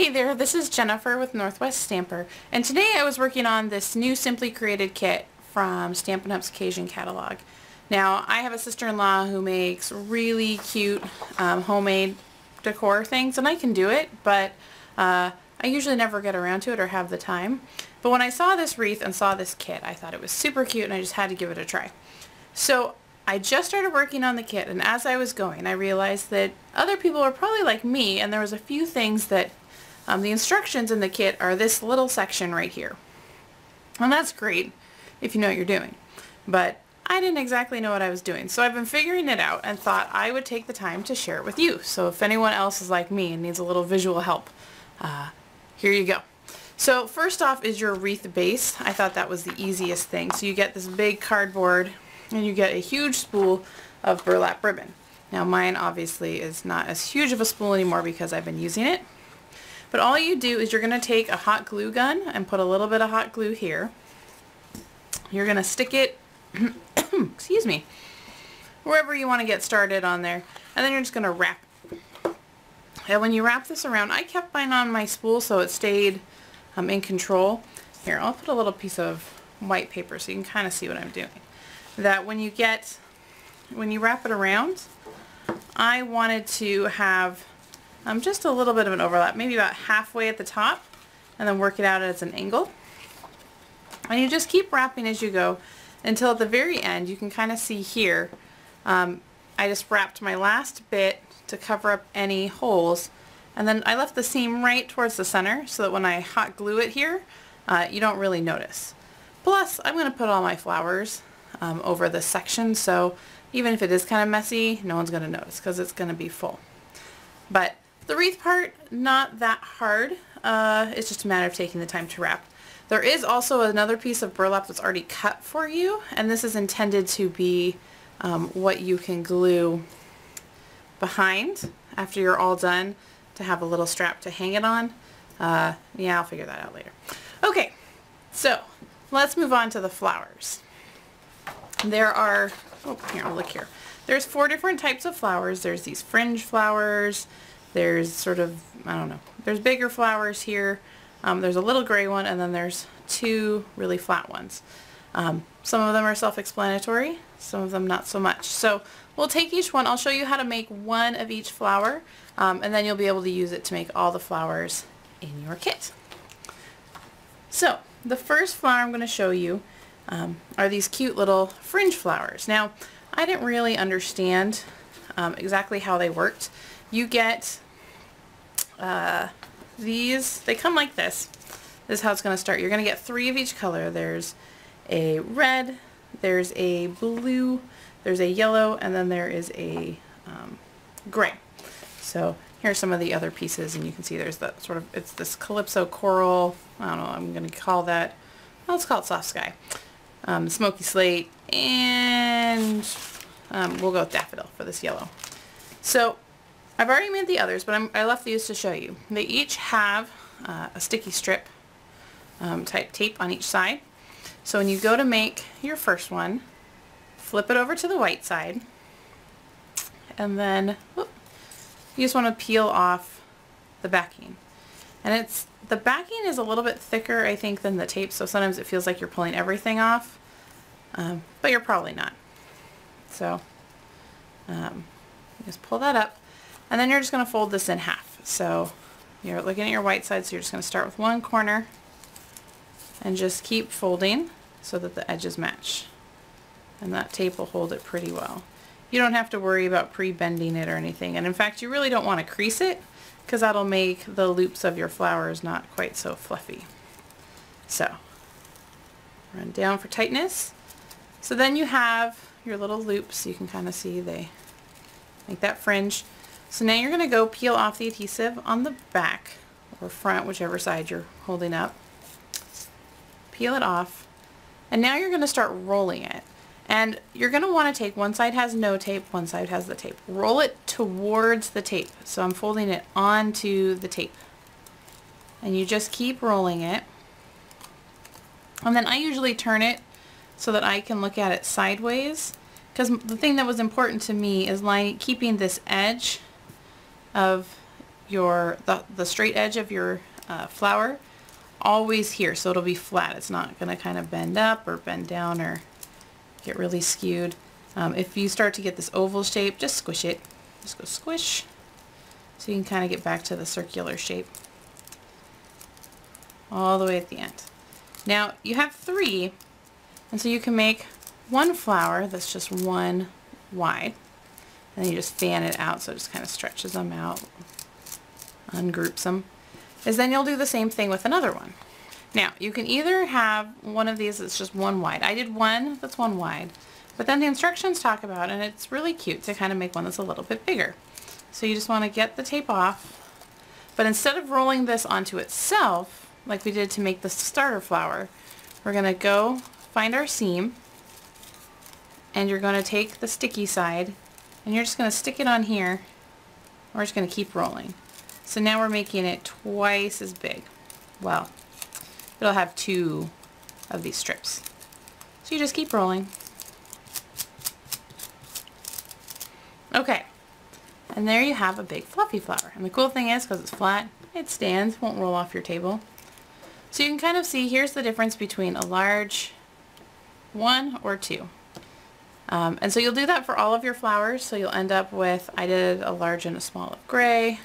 Hey there, this is Jennifer with Northwest Stamper, and today I was working on this new Simply Created kit from Stampin' Up's Occasion catalog. Now, I have a sister-in-law who makes really cute homemade decor things, and I can do it, but I usually never get around to it or have the time. But when I saw this wreath and saw this kit, I thought it was super cute and I just had to give it a try. So I just started working on the kit, and as I was going, I realized that other people were probably like me, and there was a few things that the instructions in the kit are this little section right here. And that's great if you know what you're doing. But I didn't exactly know what I was doing. So I've been figuring it out and thought I would take the time to share it with you. So if anyone else is like me and needs a little visual help, here you go. So first off is your wreath base. I thought that was the easiest thing. So you get this big cardboard and you get a huge spool of burlap ribbon. Now mine obviously is not as huge of a spool anymore because I've been using it. But all you do is you're going to take a hot glue gun and put a little bit of hot glue here. You're going to stick it, excuse me, wherever you want to get started on there. And then you're just going to wrap it. And when you wrap this around, I kept mine on my spool so it stayed in control. Here, I'll put a little piece of white paper so you can kind of see what I'm doing. That when you wrap it around, I wanted to have just a little bit of an overlap, maybe about halfway at the top, and then work it out as an angle. And you just keep wrapping as you go until at the very end you can kind of see here I just wrapped my last bit to cover up any holes, and then I left the seam right towards the center so that when I hot glue it here you don't really notice. Plus I'm going to put all my flowers over this section, so even if it is kind of messy, no one's going to notice because it's going to be full. But the wreath part, not that hard. It's just a matter of taking the time to wrap. There is also another piece of burlap that's already cut for you, and this is intended to be what you can glue behind after you're all done to have a little strap to hang it on. Yeah, I'll figure that out later. Okay, so let's move on to the flowers. There are, oh, here, look here. There's 4 different types of flowers. There's these fringe flowers. There's sort of, I don't know, there's bigger flowers here. There's a little gray one, and then there's 2 really flat ones. Some of them are self-explanatory, some of them not so much. So we'll take each one. I'll show you how to make one of each flower, and then you'll be able to use it to make all the flowers in your kit. So the first flower I'm going to show you are these cute little fringe flowers. Now, I didn't really understand exactly how they worked. You get these, they come like this. This is how it's going to start. You're going to get 3 of each color. There's a red, there's a blue, there's a yellow, and then there is a gray. So here's some of the other pieces, and you can see there's that sort of, it's this Calypso coral, I don't know, I'm going to call that, well, let's call it soft sky. Smoky slate, and we'll go with Daffodil for this yellow. So I've already made the others, but I left these to show you. They each have a sticky strip type tape on each side. So when you go to make your first one, flip it over to the white side, and then whoop, you just want to peel off the backing. And the backing is a little bit thicker, I think, than the tape, so sometimes it feels like you're pulling everything off, but you're probably not. So just pull that up. And then you're just going to fold this in half. So you're looking at your white side, so you're just going to start with one corner and just keep folding so that the edges match. And that tape will hold it pretty well. You don't have to worry about pre-bending it or anything. And in fact, you really don't want to crease it because that'll make the loops of your flowers not quite so fluffy. So run down for tightness. So then you have your little loops. You can kind of see they make that fringe. So now you're going to go peel off the adhesive on the back or front, whichever side you're holding up. Peel it off, and now you're going to start rolling it. And you're going to want to take, one side has no tape, one side has the tape. Roll it towards the tape. So I'm folding it onto the tape. And you just keep rolling it. And then I usually turn it so that I can look at it sideways. Because the thing that was important to me is keeping this edge of the straight edge of your flower always here, so it'll be flat. It's not going to kind of bend up or bend down or get really skewed. If you start to get this oval shape, just squish it. Just go squish so you can kind of get back to the circular shape all the way at the end. Now you have 3, and so you can make one flower that's just one wide, and then you just fan it out so it just kind of stretches them out, ungroups them. Then you'll do the same thing with another one. Now you can either have one of these that's just one wide. I did one that's one wide, but then the instructions talk about, and it's really cute to kind of make one that's a little bit bigger. So you just want to get the tape off, but instead of rolling this onto itself like we did to make the starter flower, we're going to go find our seam, and you're going to take the sticky side and you're just going to stick it on here. We're just going to keep rolling. So now we're making it twice as big. Well, it'll have 2 of these strips. So you just keep rolling. Okay, and there you have a big fluffy flower. And the cool thing is, because it's flat, it stands, won't roll off your table. So you can kind of see, here's the difference between a large 1 or 2. And so you'll do that for all of your flowers. So you'll end up with, I did a large and a small of gray,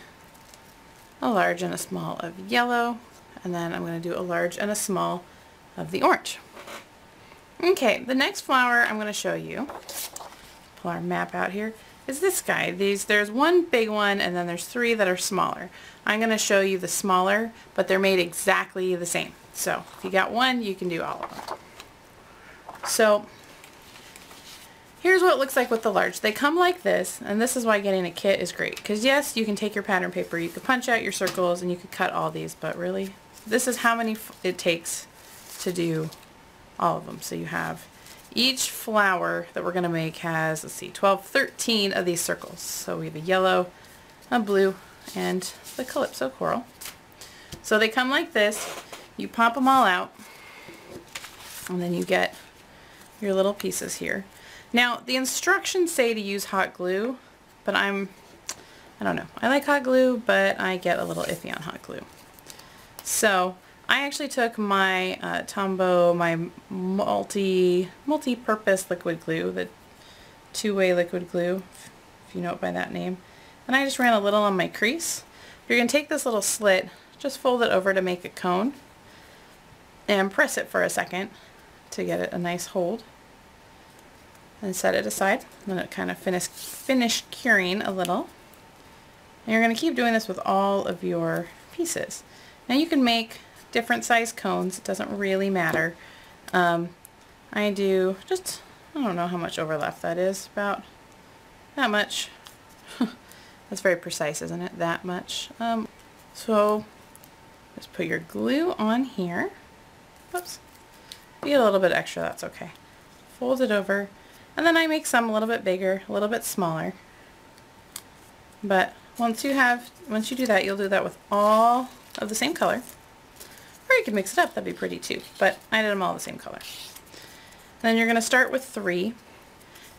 a large and a small of yellow, and then I'm going to do a large and a small of the orange. Okay, the next flower I'm going to show you, pull our map out here, is this guy. There's one big one, and then there's 3 that are smaller. I'm going to show you the smaller, but they're made exactly the same. So if you got one, you can do all of them. So here's what it looks like with the large. They come like this, and this is why getting a kit is great. Because yes, you can take your pattern paper, you could punch out your circles, and you could cut all these, but really, this is how many it takes to do all of them. So you have each flower that we're going to make has, let's see, 13 of these circles. So we have a yellow, a blue, and the Calypso coral. So they come like this. You pop them all out, and then you get your little pieces here. Now, the instructions say to use hot glue, but I don't know. I like hot glue, but I get a little iffy on hot glue. So I actually took my Tombow, my multi-purpose liquid glue, the 2-way liquid glue, if you know it by that name, and I just ran a little on my crease. You're going to take this little slit, just fold it over to make a cone, and press it for a second to get it a nice hold, and set it aside. Then it kind of finish curing a little. And you're going to keep doing this with all of your pieces. Now you can make different size cones. It doesn't really matter. I do just, I don't know how much overlap that is, about that much. That's very precise, isn't it? That much. So just put your glue on here. Oops. You get a little bit extra, that's okay. Fold it over, and then I make some a little bit bigger, a little bit smaller. But once you do that, you'll do that with all of the same color. Or you can mix it up, that'd be pretty too. But I did them all the same color. And then you're going to start with 3.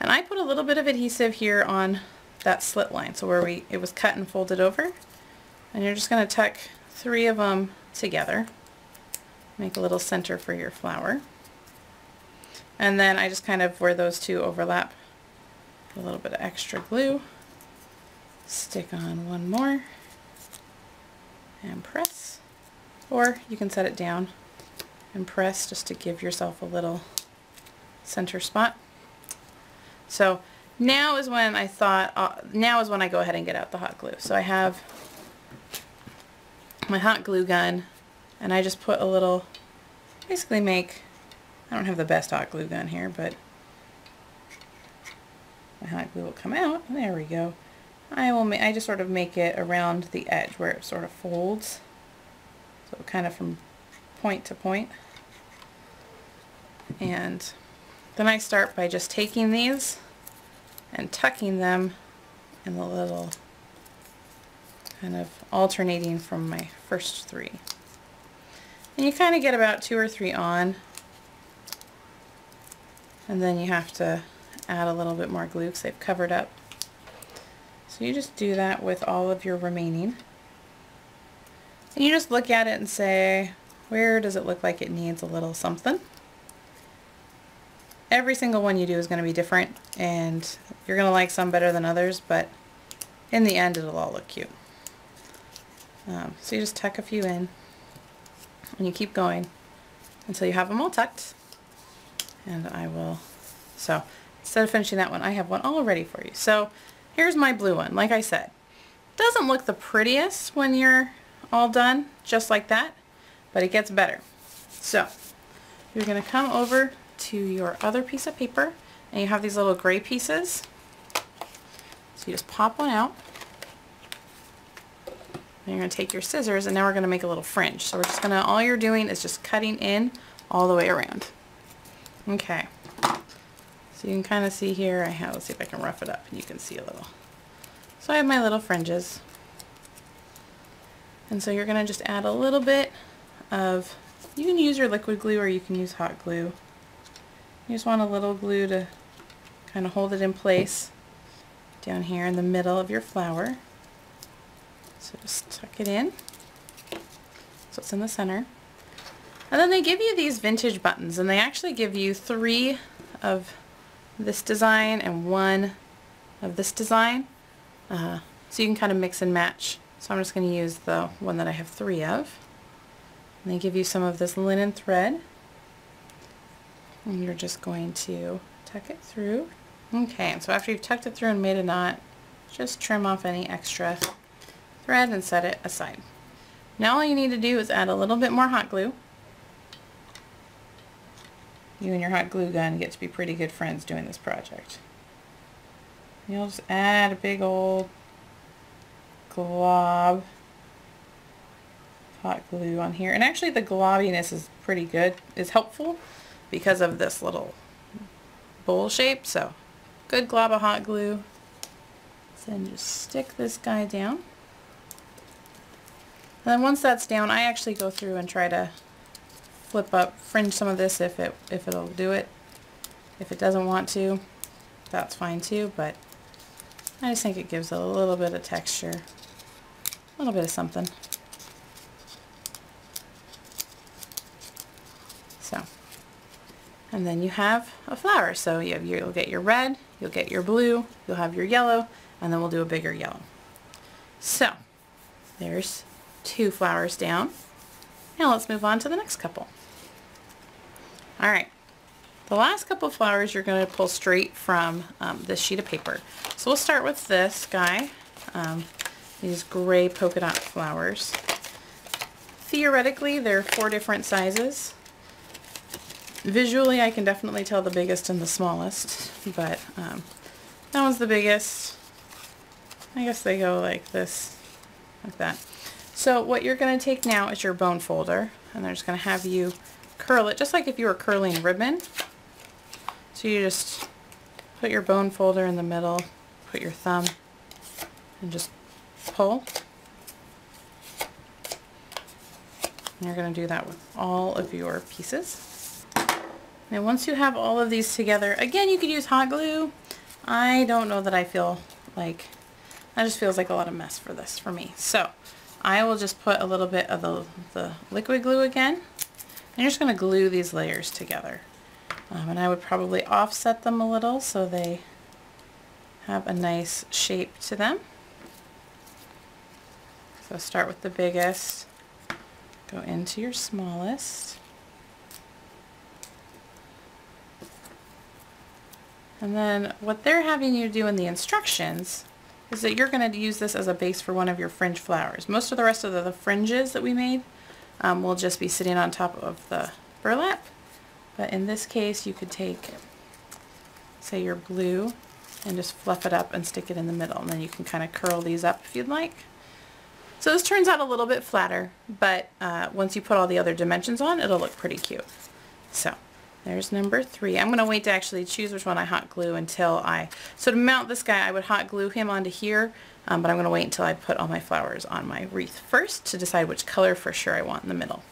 And I put a little bit of adhesive here on that slit line, so where it was cut and folded over. And you're just going to tuck 3 of them together. Make a little center for your flower. And then I just kind of, where those 2 overlap, a little bit of extra glue. Stick on one more. And press. Or you can set it down and press just to give yourself a little center spot. So now is when I thought, now is when I go ahead and get out the hot glue. So I have my hot glue gun, and I just put a little, basically make, I don't have the best hot glue gun here, but my hot glue will come out. There we go. I just sort of make it around the edge where it sort of folds. So kind of from point to point. And then I start by just taking these and tucking them in the little, kind of alternating from my first 3. And you kind of get about 2 or 3 on. And then you have to add a little bit more glue because they've covered up. So you just do that with all of your remaining. And you just look at it and say, where does it look like it needs a little something? Every single one you do is going to be different, and you're going to like some better than others, but in the end it'll all look cute. So you just tuck a few in, and you keep going until you have them all tucked. And so instead of finishing that one, I have one all ready for you. So here's my blue one. Like I said, it doesn't look the prettiest when you're all done, just like that, but it gets better. So you're going to come over to your other piece of paper, and you have these little gray pieces. So you just pop one out. And you're going to take your scissors, and now we're going to make a little fringe. So we're just going to, all you're doing is just cutting in all the way around. Okay. So you can kind of see here, let's see if I can rough it up and you can see a little. So I have my little fringes. And so you're going to just add a little bit of, you can use your liquid glue or you can use hot glue. You just want a little glue to kind of hold it in place down here in the middle of your flower. So just tuck it in so it's in the center. And then they give you these vintage buttons, and they actually give you 3 of this design and 1 of this design. So you can kind of mix and match. So I'm just going to use the one that I have 3 of. And they give you some of this linen thread. And you're just going to tuck it through. Okay, and so after you've tucked it through and made a knot, just trim off any extra thread and set it aside. Now all you need to do is add a little bit more hot glue. You and your hot glue gun get to be pretty good friends doing this project. You'll just add a big old glob of hot glue on here. And actually the globbiness is pretty good, is helpful because of this little bowl shape. So good glob of hot glue. So then just stick this guy down. And then once that's down, I actually go through and try to flip up, fringe some of this if it'll do it. If it doesn't want to, that's fine too, but I just think it gives a little bit of texture, a little bit of something. So, and then you have a flower. So you'll get your red, you'll get your blue, you'll have your yellow, and then we'll do a bigger yellow. So, there's 2 flowers down. Now let's move on to the next couple. Alright, the last couple flowers you're going to pull straight from this sheet of paper. So we'll start with this guy, these gray polka dot flowers. Theoretically, there are 4 different sizes. Visually, I can definitely tell the biggest and the smallest, but that one's the biggest. I guess they go like this, like that. So what you're going to take now is your bone folder, and they're just going to have you curl it just like if you were curling ribbon. So you just put your bone folder in the middle, put your thumb, and just pull. And you're going to do that with all of your pieces. Now once you have all of these together, again you could use hot glue. I don't know that I feel like, that just feels like a lot of mess for this for me. So I will just put a little bit of the liquid glue again, and you're just going to glue these layers together. And I would probably offset them a little so they have a nice shape to them. So start with the biggest, go into your smallest, and then what they're having you do in the instructions is that you're going to use this as a base for one of your fringe flowers. Most of the rest of the fringes that we made will just be sitting on top of the burlap. But in this case, you could take, say, your blue and just fluff it up and stick it in the middle. And then you can kind of curl these up if you'd like. So this turns out a little bit flatter, but once you put all the other dimensions on, it'll look pretty cute. So there's number 3. I'm going to wait to actually choose which one I hot glue until so to mount this guy, I would hot glue him onto here, but I'm going to wait until I put all my flowers on my wreath first to decide which color for sure I want in the middle.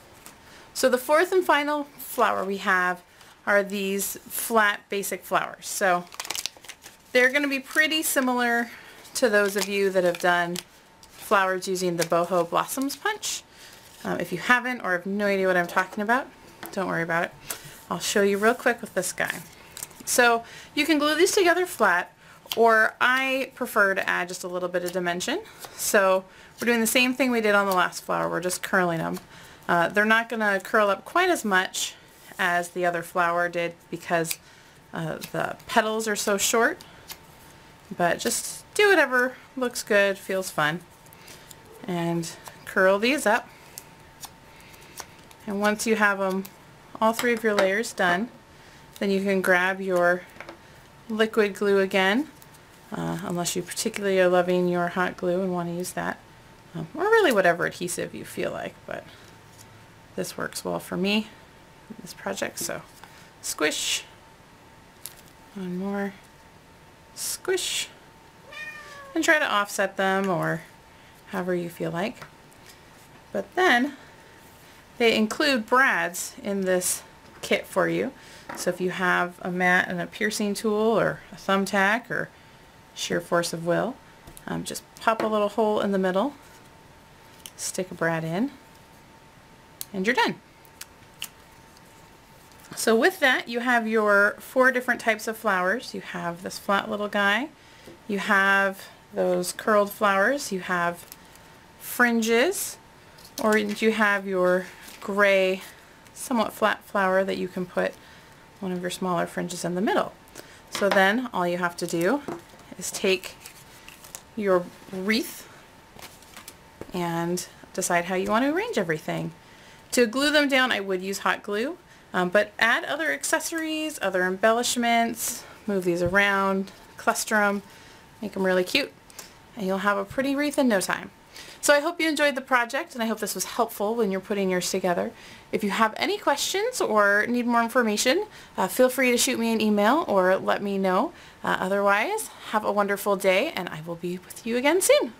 So the 4th and final flower we have are these flat basic flowers. So they're going to be pretty similar to those of you that have done flowers using the boho blossoms punch. If you haven't or have no idea what I'm talking about, don't worry about it. I'll show you real quick with this guy. So you can glue these together flat, or I prefer to add just a little bit of dimension. So we're doing the same thing we did on the last flower. We're just curling them. They're not going to curl up quite as much as the other flower did because the petals are so short, but just do whatever looks good, feels fun, and curl these up. And once you have them, all 3 of your layers done, then you can grab your liquid glue again, unless you particularly are loving your hot glue and want to use that, or really whatever adhesive you feel like, but this works well for me in this project. So squish, one more, squish, and try to offset them or however you feel like. But then they include brads in this kit for you. So if you have a mat and a piercing tool or a thumbtack or sheer force of will, just pop a little hole in the middle, stick a brad in, and you're done. So with that, you have your 4 different types of flowers. You have this flat little guy, you have those curled flowers, you have fringes, or you have your gray, somewhat flat flower that you can put one of your smaller fringes in the middle. So then all you have to do is take your wreath and decide how you want to arrange everything. To glue them down, I would use hot glue, but add other accessories, other embellishments, move these around, cluster them, make them really cute, and you'll have a pretty wreath in no time. So I hope you enjoyed the project, and I hope this was helpful when you're putting yours together. If you have any questions or need more information, feel free to shoot me an email or let me know. Otherwise, have a wonderful day, and I will be with you again soon.